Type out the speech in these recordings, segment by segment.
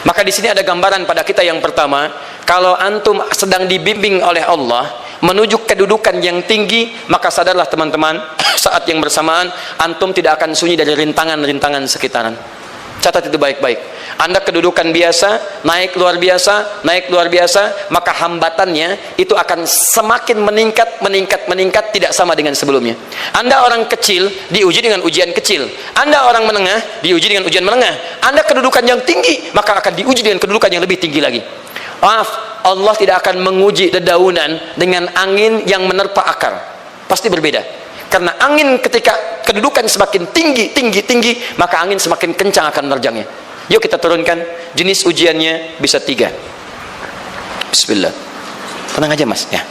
Maka di sini ada gambaran pada kita yang pertama, kalau antum sedang dibimbing oleh Allah menuju kedudukan yang tinggi, maka sadarlah teman-teman, saat yang bersamaan antum tidak akan sunyi dari rintangan-rintangan sekitaran. Catat itu baik-baik. Anda kedudukan biasa, naik luar biasa, maka hambatannya itu akan semakin meningkat, tidak sama dengan sebelumnya. Anda orang kecil, diuji dengan ujian kecil. Anda orang menengah, diuji dengan ujian menengah. Anda kedudukan yang tinggi, maka akan diuji dengan kedudukan yang lebih tinggi lagi. Maaf, Allah tidak akan menguji dedaunan dengan angin yang menerpa akar. Pasti berbeda. Karena angin ketika kedudukan semakin tinggi, maka angin semakin kencang akan menerjangnya. Yuk kita turunkan. Jenis ujiannya bisa 3. Bismillah. Tenang aja mas ya.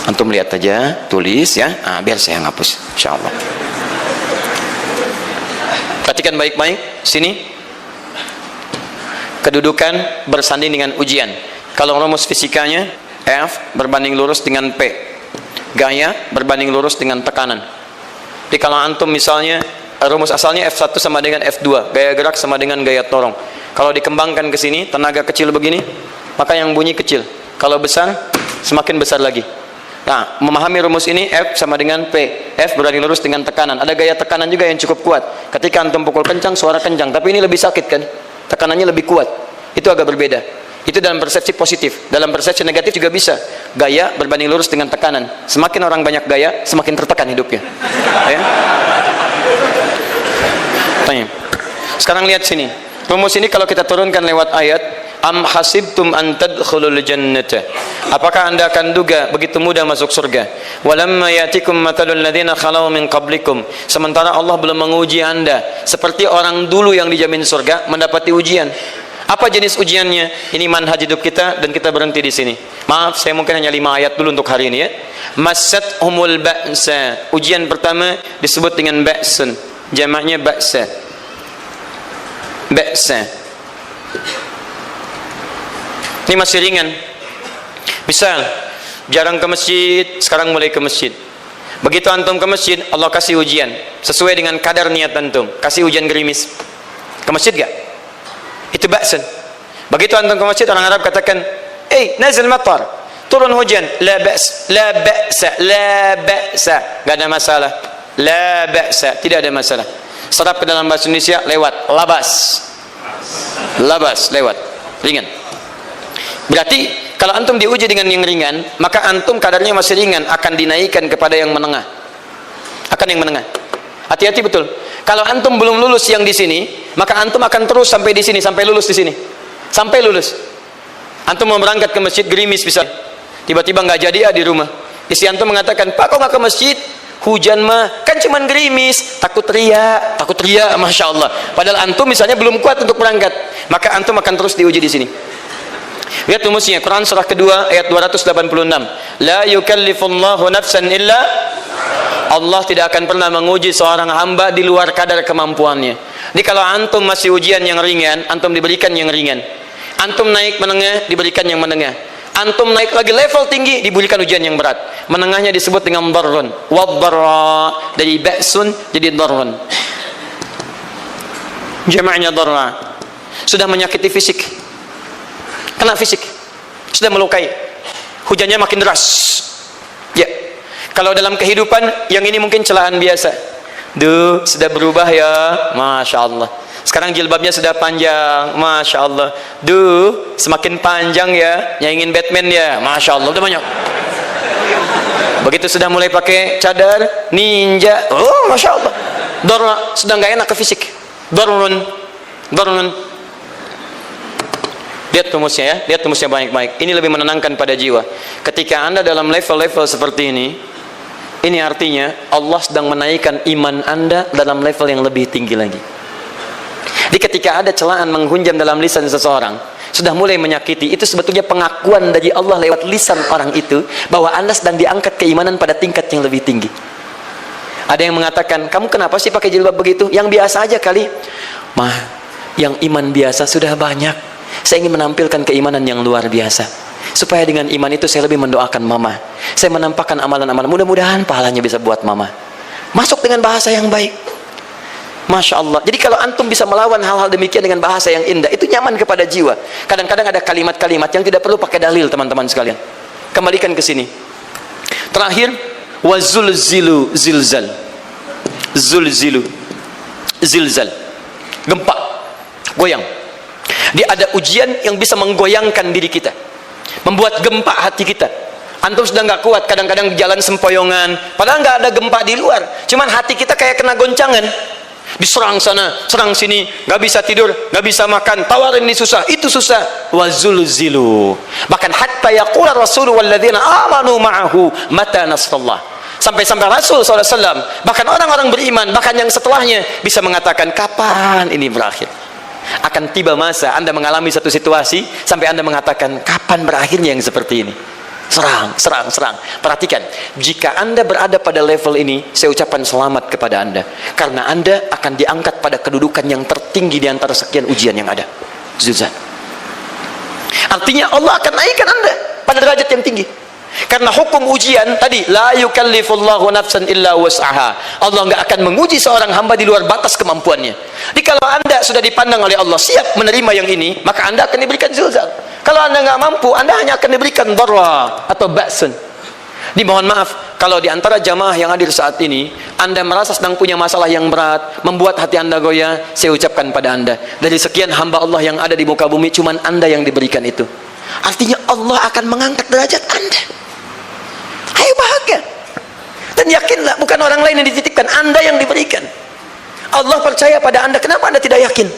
Antum lihat aja, tulis ya. Biar saya ngapus, insyaallah. Perhatikan baik-baik. Sini. Kedudukan bersanding dengan ujian. Kalau rumus fisikanya, F berbanding lurus dengan P. Gaya berbanding lurus dengan tekanan. Jadi kalau antum misalnya rumus asalnya F1 sama dengan F2, gaya gerak sama dengan gaya torong. Kalau dikembangkan ke sini, tenaga kecil begini, maka yang bunyi kecil. Kalau besar, semakin besar lagi. Nah, memahami rumus ini, F sama dengan P. F berbanding lurus dengan tekanan. Ada gaya tekanan juga yang cukup kuat. Ketika antum pukul kencang, suara kencang. Tapi ini lebih sakit kan? Tekanannya lebih kuat. Itu agak berbeda. Itu dalam persepsi positif. Dalam persepsi negatif juga bisa. Gaya berbanding lurus dengan tekanan. Semakin orang banyak gaya, semakin tertekan hidupnya. Ya? Tanya. Sekarang lihat sini. Rumus ini kalau kita turunkan lewat ayat, am hasibtum an tadkhulul jannata. Apakah Anda akan duga begitu mudah masuk surga? Walamma yatikum matalul ladzina khalau min qablikum. Sementara Allah belum menguji Anda seperti orang dulu yang dijamin surga mendapati ujian. Apa jenis ujiannya? Ini manhaj hidup kita dan kita berhenti di sini. Maaf, saya mungkin hanya 5 ayat dulu untuk hari ini ya. Massat-humul ba'sa. Ujian pertama disebut dengan ba'sun. Jamaknya ba'sa. Ba'sa. Ini masih ringan. Misal, jarang ke masjid, sekarang mulai ke masjid. Begitu antum ke masjid, Allah kasih ujian sesuai dengan kadar niat antum. Kasih hujan gerimis. Ke masjid gak? Itu ba'san. Begitu antum ke masjid, orang Arab katakan, nazil matar, turun hujan. La ba's, la ba'sa, la ba'sa. Gak ada masalah. La ba'sa, tidak ada masalah. Serap ke dalam bahasa Indonesia lewat labas. Labas lewat. Ringan. Berarti kalau antum diuji dengan yang ringan, maka antum kadarnya masih ringan, akan dinaikkan kepada yang menengah. Akan yang menengah. Hati-hati betul. Kalau antum belum lulus yang di sini, maka antum akan terus sampai di sini, sampai lulus di sini. Sampai lulus. Antum mau berangkat ke masjid gerimis bisa. Tiba-tiba nggak jadi di rumah. Istri antum mengatakan, "Pak, kok nggak ke masjid? Hujan mah kan cuman gerimis." Takut teriak, Masya Allah. Padahal antum misalnya belum kuat untuk berangkat. Maka antum akan terus diuji di sini. Lihat rumusnya, Quran surah kedua ayat 286. La yukallifullahu nafsan illa, Allah tidak akan pernah menguji seorang hamba di luar kadar kemampuannya. Jadi kalau antum masih ujian yang ringan, antum diberikan yang ringan. Antum naik menengah, diberikan yang menengah. Antum naik lagi level tinggi, diberikan ujian yang berat. Menengahnya disebut dengan darrun. Waddarra, dari ba'sun jadi darrun. Jamaknya darra. Sudah menyakiti fisik. Kena fisik. Sudah melukai. Hujannya makin deras. Ya. Kalau dalam kehidupan yang ini mungkin celaan biasa. Duh, sudah berubah ya, Masya Allah. Sekarang jilbabnya sudah panjang, Masya Allah. Duh, semakin panjang ya, nyaingin Batman ya, Masya Allah. Udah banyak. Begitu sudah mulai pakai cadar, ninja, oh Masya Allah. Darra, sudah nggak enak ke fisik. Darrun. Lihat rumusnya ya, lihat rumusnya baik-baik. Ini lebih menenangkan pada jiwa. Ketika Anda dalam level-level seperti ini artinya Allah sedang menaikkan iman Anda dalam level yang lebih tinggi lagi. Jadi ketika ada celaan menghunjam dalam lisan seseorang, sudah mulai menyakiti, itu sebetulnya pengakuan dari Allah lewat lisan orang itu bahwa Anda sedang diangkat keimanan pada tingkat yang lebih tinggi. Ada yang mengatakan, kamu kenapa sih pakai jilbab begitu? Yang biasa aja kali. Mah, yang iman biasa sudah banyak. Saya ingin menampilkan keimanan yang luar biasa. Supaya dengan iman itu saya lebih mendoakan mama. Saya menampakkan amalan-amalan. Mudah-mudahan pahalanya bisa buat mama. Masuk dengan bahasa yang baik. Masya Allah. Jadi kalau antum bisa melawan hal-hal demikian dengan bahasa yang indah, itu nyaman kepada jiwa. Kadang-kadang ada kalimat-kalimat yang tidak perlu pakai dalil, teman-teman sekalian. Kembalikan ke sini. Terakhir, wazulzilu zilzal. Zulzilu zilzal. Gempa, goyang. Dia ada ujian yang bisa menggoyangkan diri kita, membuat gempa hati kita. Antum sudah nggak kuat, kadang-kadang jalan sempoyongan, padahal nggak ada gempa di luar, cuman hati kita kayak kena goncangan. Diserang sana, serang sini, nggak bisa tidur, nggak bisa makan, tawarin ini susah, itu susah. Wazulzilu. Bahkan hatta yaqula Rasulullah walladzina amanu ma'ahu mata nasrullah. Sampai-sampai Rasul SAW, bahkan orang-orang beriman, bahkan yang setelahnya bisa mengatakan, kapan ini berakhir? Akan tiba masa Anda mengalami satu situasi sampai Anda mengatakan, kapan berakhirnya yang seperti ini? Serang, serang, serang. Perhatikan, jika Anda berada pada level ini, saya ucapkan selamat kepada Anda, karena Anda akan diangkat pada kedudukan yang tertinggi di antara sekian ujian yang ada. Zuzan. Artinya Allah akan naikkan Anda pada derajat yang tinggi. Karena hukum ujian tadi, la yukallifullahu nafsan illa wus'aha. Allah nggak akan menguji seorang hamba di luar batas kemampuannya. Jadi kalau Anda sudah dipandang oleh Allah siap menerima yang ini, maka Anda akan diberikan zilzal. Kalau Anda nggak mampu, Anda hanya akan diberikan dharra atau ba'sun. Dimohon maaf kalau di antara jamaah yang hadir saat ini Anda merasa sedang punya masalah yang berat, membuat hati Anda goyah. Saya ucapkan pada Anda, dari sekian hamba Allah yang ada di muka bumi, cuman Anda yang diberikan itu. Artinya Allah akan mengangkat derajat Anda. Ayo bahagia dan yakinlah, bukan orang lain yang dititipkan, Anda yang diberikan. Allah percaya pada Anda. Kenapa Anda tidak yakin?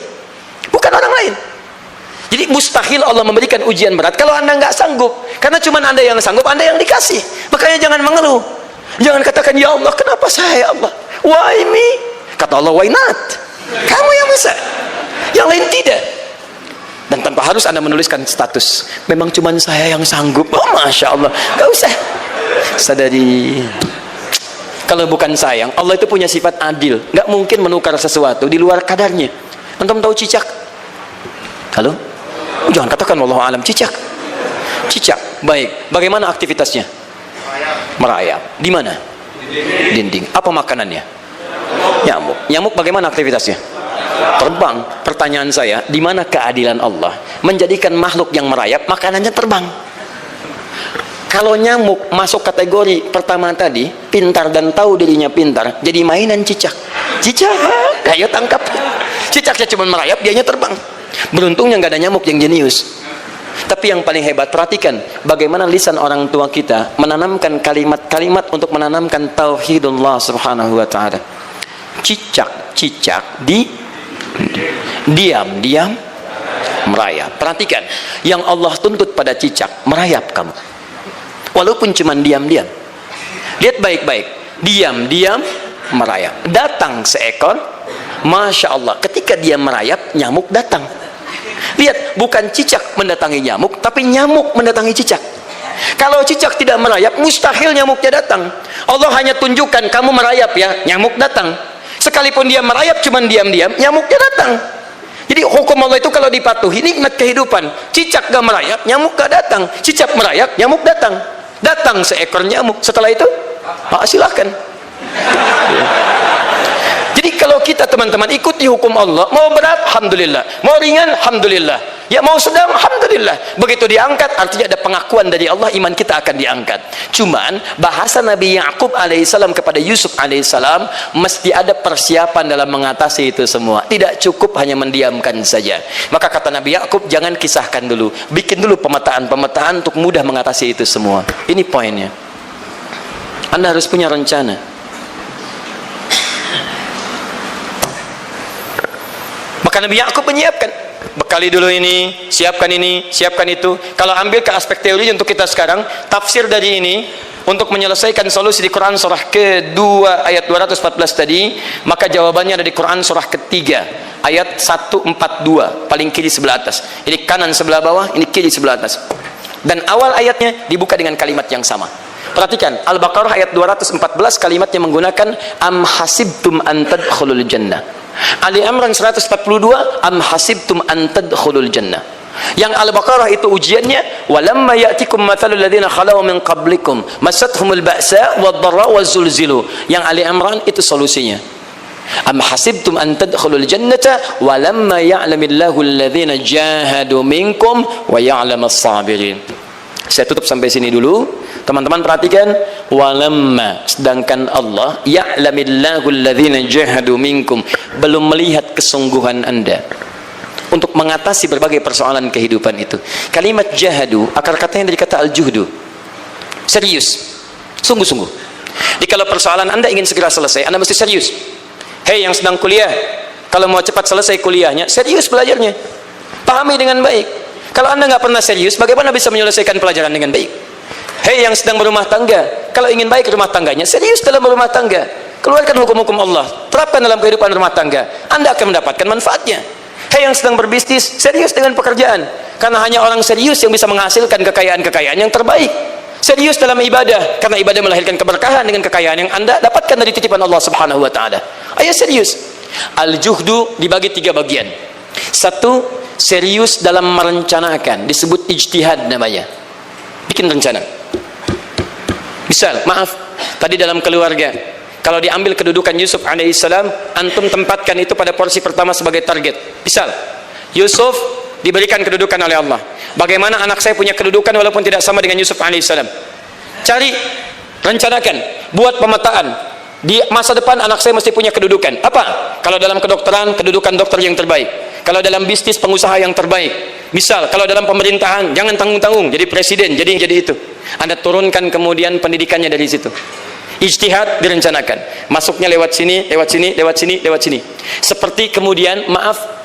Bukan orang lain. Jadi mustahil Allah memberikan ujian berat kalau Anda nggak sanggup, karena cuma Anda yang sanggup, Anda yang dikasih. Makanya jangan mengeluh, jangan katakan ya Allah kenapa saya, ya Allah, why me? Kata Allah, why not? Kamu yang bisa, yang lain tidak. Dan tanpa harus Anda menuliskan status, memang cuma saya yang sanggup. Oh Masya Allah, gak usah. Sadari, kalau bukan sayang, Allah itu punya sifat adil, nggak mungkin menukar sesuatu di luar kadarnya. Antum tahu cicak? Halo? Jangan katakan wallahu alam. Cicak, cicak, baik. Bagaimana aktivitasnya? Merayap. Di mana? Dinding. Apa makanannya? Nyamuk. Nyamuk bagaimana aktivitasnya? Terbang. Pertanyaan saya, di mana keadilan Allah menjadikan makhluk yang merayap makanannya terbang? Kalau nyamuk masuk kategori pertama tadi, pintar dan tahu dirinya pintar, jadi mainan cicak. Cicak, ayo tangkap. Cicaknya cuma merayap, dianya terbang. Beruntungnya nggak ada nyamuk yang jenius. Tapi yang paling hebat, perhatikan bagaimana lisan orang tua kita menanamkan kalimat-kalimat untuk menanamkan tauhidullah subhanahu wa ta'ala. Cicak diam merayap. Perhatikan, yang Allah tuntut pada cicak, merayap kamu. Walaupun cuma diam-diam. Lihat baik-baik, diam-diam merayap. Datang seekor, Masya Allah, ketika dia merayap, nyamuk datang. Lihat, bukan cicak mendatangi nyamuk, tapi nyamuk mendatangi cicak. Kalau cicak tidak merayap, mustahil nyamuknya datang. Allah hanya tunjukkan kamu merayap ya, nyamuk datang. Sekalipun dia merayap cuma diam-diam, nyamuknya datang. Jadi hukum Allah itu kalau dipatuhi, nikmat kehidupan. Cicak gak merayap, nyamuk gak datang. Cicak merayap, nyamuk datang. Datang seekor nyamuk. Setelah itu, silahkan. Jadi kalau kita teman-teman ikuti hukum Allah, mau berat, alhamdulillah, mau ringan, alhamdulillah, ya mau sedang, alhamdulillah. Begitu diangkat, artinya ada pengakuan dari Allah, iman kita akan diangkat. Cuman bahasa Nabi Ya'qub alaihissalam kepada Yusuf alaihissalam, mesti ada persiapan dalam mengatasi itu semua. Tidak cukup hanya mendiamkan saja. Maka kata Nabi Ya'qub, jangan kisahkan dulu, bikin dulu pemetaan-pemetaan untuk mudah mengatasi itu semua. Ini poinnya. Anda harus punya rencana. Maka Nabi Ya'qub menyiapkan, bekali dulu ini, siapkan itu. Kalau ambil ke aspek teori untuk kita sekarang, tafsir dari ini untuk menyelesaikan solusi di Quran surah kedua ayat 214 tadi, maka jawabannya ada di Quran surah ketiga ayat 142, paling kiri sebelah atas. Ini kanan sebelah bawah, ini kiri sebelah atas. Dan awal ayatnya dibuka dengan kalimat yang sama. Perhatikan, Al-Baqarah ayat 214 kalimatnya menggunakan am hasibtum an tadkhulul jannah. Ali Imran 142 am hasibtum an tadkhulul jannah. Yang Al-Baqarah itu ujiannya, walamma ya'tikum mathalul ladzina khalaw min qablikum masathumul ba'sa wad-dharra waz-zulzilu. Yang Ali Imran itu solusinya. Am hasibtum an tadkhulul jannata wa lamma ya'lamillahu alladhina jahadu minkum wa ya'lamas sabirin. Saya tutup sampai sini dulu. Teman-teman perhatikan, walamma, sedangkan Allah ya'lamillahu alladhina jahadu minkum, belum melihat kesungguhan Anda untuk mengatasi berbagai persoalan kehidupan itu. Kalimat jahadu akar katanya dari kata al-juhdu, serius, sungguh-sungguh. Jadi kalau persoalan Anda ingin segera selesai, Anda mesti serius. Hei yang sedang kuliah, kalau mau cepat selesai kuliahnya, serius belajarnya, pahami dengan baik. Kalau Anda nggak pernah serius, bagaimana bisa menyelesaikan pelajaran dengan baik? Hei yang sedang berumah tangga, kalau ingin baik rumah tangganya, serius dalam berumah tangga, keluarkan hukum-hukum Allah, terapkan dalam kehidupan rumah tangga, Anda akan mendapatkan manfaatnya. Hei yang sedang berbisnis, serius dengan pekerjaan, karena hanya orang serius yang bisa menghasilkan kekayaan-kekayaan yang terbaik. Serius dalam ibadah, karena ibadah melahirkan keberkahan dengan kekayaan yang Anda dapatkan dari titipan Allah Subhanahu wa taala. Ayo serius. Al-juhdu dibagi 3 bagian. 1, serius dalam merencanakan, disebut ijtihad namanya. Bikin rencana. Misal, maaf, tadi dalam keluarga, kalau diambil kedudukan Yusuf alaihissalam, antum tempatkan itu pada porsi pertama sebagai target. Misal, Yusuf diberikan kedudukan oleh Allah. Bagaimana anak saya punya kedudukan walaupun tidak sama dengan Yusuf alaihissalam? Cari, rencanakan, buat pemetaan. Di masa depan anak saya mesti punya kedudukan. Apa? Kalau dalam kedokteran, kedudukan dokter yang terbaik. Kalau dalam bisnis, pengusaha yang terbaik. Misal, kalau dalam pemerintahan, jangan tanggung-tanggung, jadi presiden, jadi itu. Anda turunkan kemudian pendidikannya dari situ. Ijtihad direncanakan. Masuknya lewat sini, lewat sini, lewat sini, lewat sini. Seperti kemudian, maaf,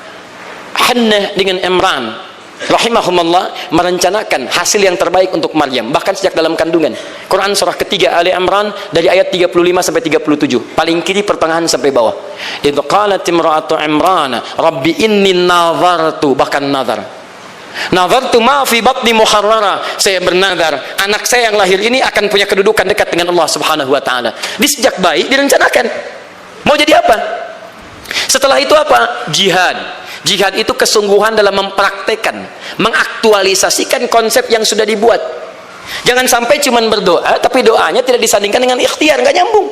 Hannah dengan Imran rahimahumullah merencanakan hasil yang terbaik untuk Maryam, bahkan sejak dalam kandungan. Quran surah ketiga Ali Imran dari ayat 35 sampai 37, paling kiri pertengahan sampai bawah. Idz qalat imra'atu Imran rabbi inni nazartu, bahkan nazartu ma fi batni muharrara, saya bernazar anak saya yang lahir ini akan punya kedudukan dekat dengan Allah Subhanahu wa taala. Di sejak bayi direncanakan mau jadi apa. Setelah itu apa? Jihad. Jihad itu kesungguhan dalam mempraktekkan, mengaktualisasikan konsep yang sudah dibuat. Jangan sampai cuma berdoa, tapi doanya tidak disandingkan dengan ikhtiar, nggak nyambung.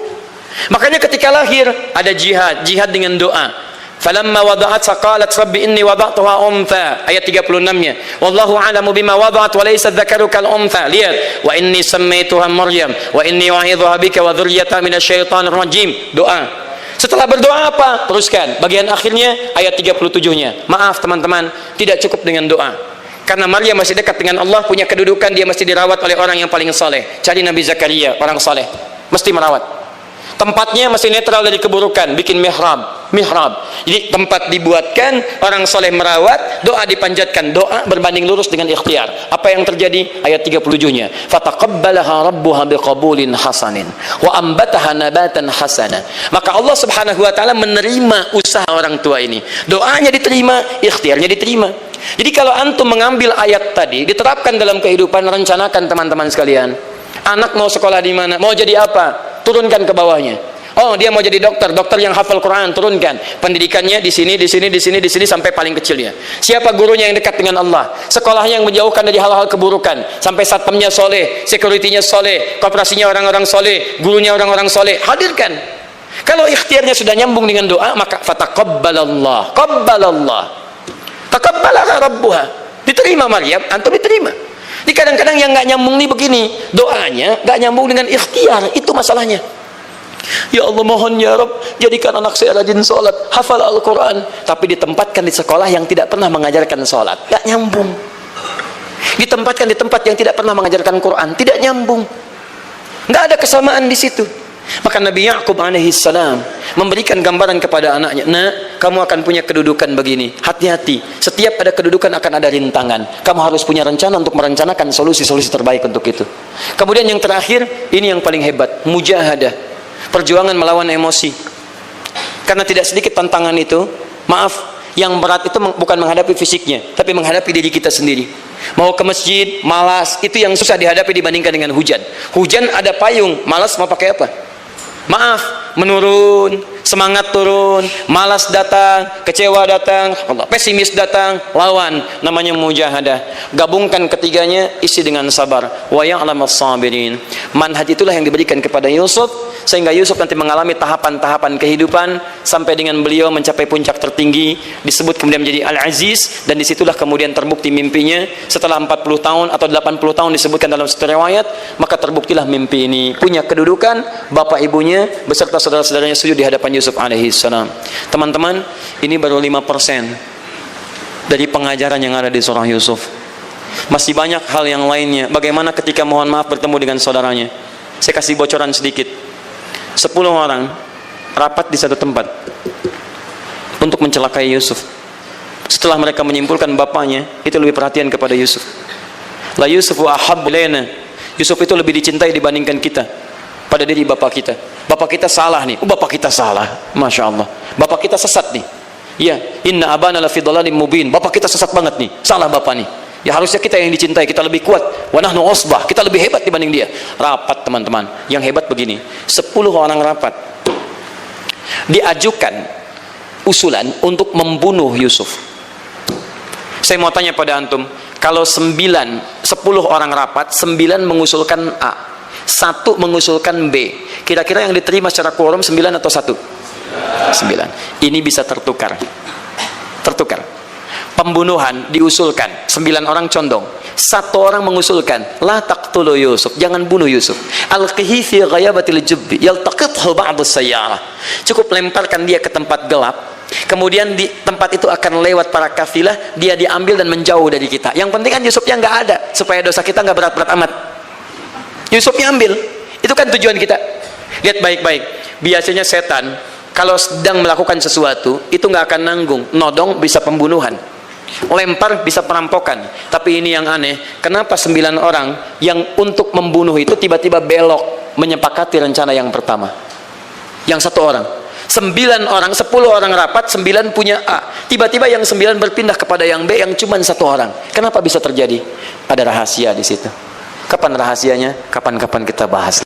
Makanya ketika lahir ada jihad, jihad dengan doa. Falamma wada'at saqalat rabbi inni wada'tuha untha, ayat 36-nya. Wallahu a'lamu bima wada'at wa laysa dzakaru kal untha. Lihat, wa inni sammaituha Maryam wa inni u'idzuha bika wa dzurriyyataha minasyaitonir rajim. Doa. Setelah berdoa apa? Teruskan. Bagian akhirnya ayat 37-nya. Maaf teman-teman, tidak cukup dengan doa. Karena Maryam masih dekat dengan Allah, punya kedudukan, dia mesti dirawat oleh orang yang paling saleh. Cari Nabi Zakaria, orang saleh. Mesti merawat. Tempatnya masih netral dari keburukan, bikin mihrab. Jadi tempat dibuatkan, orang soleh merawat, doa dipanjatkan, doa berbanding lurus dengan ikhtiar. Apa yang terjadi? Ayat 37-nya. Fataqabbalaha rabbuha biqabulin hasanin wa ambataha nabatan hasana. Maka Allah Subhanahu wa taala menerima usaha orang tua ini. Doanya diterima, ikhtiarnya diterima. Jadi kalau antum mengambil ayat tadi, diterapkan dalam kehidupan, rencanakan teman-teman sekalian. Anak mau sekolah di mana? Mau jadi apa? Turunkan ke bawahnya. Oh, dia mau jadi dokter, dokter yang hafal Quran, turunkan. Pendidikannya di sini, di sini, di sini, di sini sampai paling kecilnya. Siapa gurunya yang dekat dengan Allah? Sekolahnya yang menjauhkan dari hal-hal keburukan, sampai satpamnya soleh, securitynya soleh, koperasinya orang-orang soleh, gurunya orang-orang soleh. Hadirkan. Kalau ikhtiarnya sudah nyambung dengan doa, maka fataqabbalallah, qabbalallah. Taqabbalaha rabbuha. Diterima Maryam, antum diterima. Jadi kadang-kadang yang nggak nyambung nih begini, doanya nggak nyambung dengan ikhtiar, itu masalahnya. Ya Allah mohon ya Rabb, jadikan anak saya rajin sholat, hafal Al-Quran, tapi ditempatkan di sekolah yang tidak pernah mengajarkan sholat, nggak nyambung. Ditempatkan di tempat yang tidak pernah mengajarkan Quran, tidak nyambung. Nggak ada kesamaan di situ. Maka Nabi Ya'qub alaihissalam memberikan gambaran kepada anaknya, nak, kamu akan punya kedudukan begini, hati-hati, setiap ada kedudukan akan ada rintangan, kamu harus punya rencana untuk merencanakan solusi-solusi terbaik untuk itu. Kemudian yang terakhir, ini yang paling hebat, mujahadah, perjuangan melawan emosi. Karena tidak sedikit tantangan itu, maaf, yang berat itu bukan menghadapi fisiknya, tapi menghadapi diri kita sendiri. Mau ke masjid, malas, itu yang susah dihadapi dibandingkan dengan hujan. Hujan ada payung, malas mau pakai apa? Maaf, menurun, semangat turun, malas datang, kecewa datang, pesimis datang, lawan, namanya mujahadah. Gabungkan ketiganya, isi dengan sabar. Wa ya'lamas sabirin. Manhaj itulah yang diberikan kepada Yusuf sehingga Yusuf nanti mengalami tahapan-tahapan kehidupan sampai dengan beliau mencapai puncak tertinggi, disebut kemudian menjadi Al-Aziz, dan disitulah kemudian terbukti mimpinya setelah 40 tahun atau 80 tahun disebutkan dalam satu riwayat, maka terbuktilah mimpi ini punya kedudukan, bapak ibunya beserta saudara-saudaranya sujud di hadapan Yusuf alaihissalam. Teman-teman, ini baru 5% dari pengajaran yang ada di surah Yusuf. Masih banyak hal yang lainnya. Bagaimana ketika mohon maaf bertemu dengan saudaranya. Saya kasih bocoran sedikit. 10 orang rapat di satu tempat untuk mencelakai Yusuf. Setelah mereka menyimpulkan bapaknya itu lebih perhatian kepada Yusuf. La Yusufu ahabbu ilaina. Yusuf itu lebih dicintai dibandingkan kita pada diri bapak kita. Bapak kita salah nih. Bapak kita salah. Masya Allah. Bapak kita sesat nih. Ya, inna abana la fi dhalalim mubin. Bapak kita sesat banget nih. Salah bapak nih. Ya harusnya kita yang dicintai, kita lebih kuat. Wa nahnu usbah, kita lebih hebat dibanding dia. Rapat teman-teman. Yang hebat begini, 10 orang rapat. Diajukan usulan untuk membunuh Yusuf. Saya mau tanya pada antum, kalau 10 orang rapat, 9 mengusulkan A, 1 mengusulkan B. Kira-kira yang diterima secara quorum 9 atau 1? 9. Ini bisa tertukar. Tertukar. Pembunuhan diusulkan 9 orang condong, 1 orang mengusulkan la taqtulu Yusuf, jangan bunuh Yusuf, alqihi fi ghayabatil jubbi yaltaqithu ba'd as-sayyarah, cukup lemparkan dia ke tempat gelap, kemudian di tempat itu akan lewat para kafilah, dia diambil dan menjauh dari kita. Yang penting kan Yusufnya nggak ada, supaya dosa kita nggak berat-berat amat. Yusufnya ambil, itu kan tujuan kita. Lihat baik-baik, biasanya setan kalau sedang melakukan sesuatu itu nggak akan nanggung, nodong bisa pembunuhan, lempar bisa perampokan. Tapi ini yang aneh, kenapa 9 orang yang untuk membunuh itu tiba-tiba belok menyepakati rencana yang pertama? Yang 1 orang, 9 orang, 10 orang rapat, 9 punya A, tiba-tiba yang 9 berpindah kepada yang B yang cuma 1 orang. Kenapa bisa terjadi? Ada rahasia di situ. Kapan rahasianya? Kapan-kapan kita bahas.